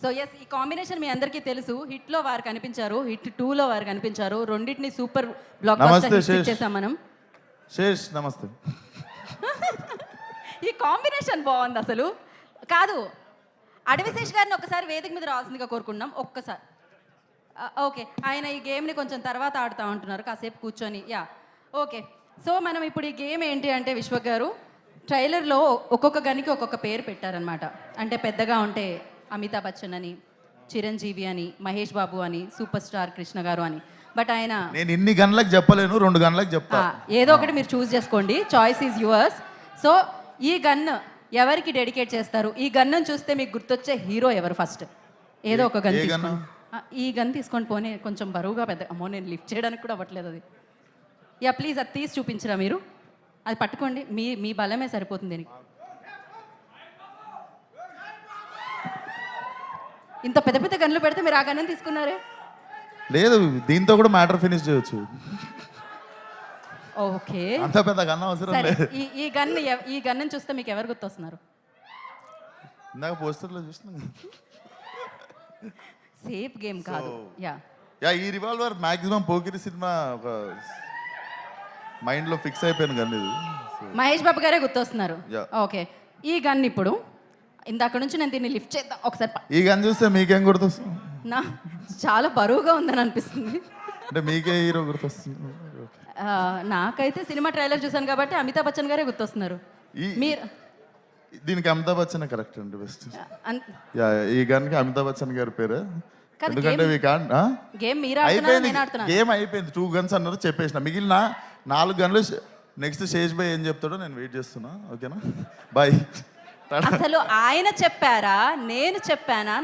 So yes, ఈ combination మీ అందరికీ తెలుసు. హిట్లో వారు కనిపించారు, హిట్ 2లో వారు కనిపించారు. రెండింటిని సూపర్ బ్లాక్ బస్టర్ హిట్స్ ఇచ్చేసాం మనం. శేష్ నమస్తే. ఈ కాంబినేషన్ బాగుంది అసలు. కాదు, అడవిశేష్ గారిని ఒకసారి వేదిక మీద రావాల్సిందిగా కోరుకుంటున్నాం. ఒక్కసారి ఓకే, ఆయన ఈ గేమ్ని కొంచెం తర్వాత ఆడుతూ ఉంటున్నారు, కాసేపు కూర్చొని. Yeah okay. సో మనం ఇప్పుడు ఈ గేమ్ ఏంటి అంటే, విశ్వక్ గారు ట్రైలర్లో ఒక్కొక్క గనికి ఒక్కొక్క పేరు పెట్టారనమాట. అంటే పెద్దగా ఉంటే అమితాబ్ బచ్చన్ అని, చిరంజీవి అని, మహేష్ బాబు అని, సూపర్ స్టార్ కృష్ణ గారు అని. బట్ ఆయన నేను ఇన్ని గంటలకు చెప్పలేను, 2 గంటలకు చెప్తా. ఏదో ఒకటి మీరు చూస్ చేసుకోండి, చాయిస్ ఈజ్ యువర్స్. సో ఈ గన్ ఎవరికి డెడికేట్ చేస్తారు? ఈ గన్ను చూస్తే మీకు గుర్తొచ్చే హీరో ఎవరు? ఫస్ట్ ఏదో ఒక గన్ తీసుకోండి. ఈ గన్ తీసుకొని పోనీ, కొంచెం బరువుగా పెద్ద, అమ్మో నేను లిఫ్ట్ చేయడానికి కూడా అవ్వట్లేదు అది. యా ప్లీజ్ అది తీసి చూపించరా మీరు? అది పట్టుకోండి, మీ బలమే సరిపోతుంది దీనికి. ఇంత పెద్ద పెద్ద గన్లు పెడితే మీరు ఆ గన్ను తీసుకున్నారే. లేదు, దీంతో కూడా మ్యాటర్ ఫినిష్ చేయొచ్చు. ఓకే, అంత పెద్ద గన్న అవసరం లేదు. ఈ గన్ను చూస్తే మీకు ఎవరు గుర్తొస్తున్నారు? ఇందాక పోస్టర్లో చూసిన. సేఫ్ గేమ్ కాదు. యా ఈ రివాల్వర్ మాక్సిమం పోకిరి సినిమా ఒక మైండ్లో ఫిక్స్ అయిపోయాను గన్ ఇది. మహేష్ బాబు గారే గుర్తొస్తున్నారు. Yeah. ఓకే, ఈ గన్ ఇప్పుడు ఇందాక నుంచి నేను దీన్ని లిఫ్ట్ చేద్దాం ఒకసారి. ఈ గన్ చూస్తే మీకేం గుర్తొస్తుంది? నా చాలా బరువుగా ఉందని అనిపిస్తుంది. అంటే మీకే హీరో గుర్తొస్తుంది? నాకైతే సినిమా ట్రైలర్ చూసాను కాబట్టి అమితాబ్ బచ్చన్ గారే గుర్తొస్తున్నారు. మీరు దీనికి అమితాబ్ బచ్చన్ కరెక్ట్ అండి, బెస్ట్. ఈ గన్కి అమితాబ్ బచ్చన్ గారి పేరే. ఎందుకంటే గేమ్ గేమ్ అయిపోయింది. 2 గన్స్ అన్నారు, చెప్పేసిన. మిగిలిన 4 గన్లు నెక్స్ట్ శేష్ భాయ్ ఏం చెప్తాడో నేను వెయిట్ చేస్తున్నా. ఓకేనా, బాయ్. అసలు ఆయన చెప్పారా నేను చెప్పానా?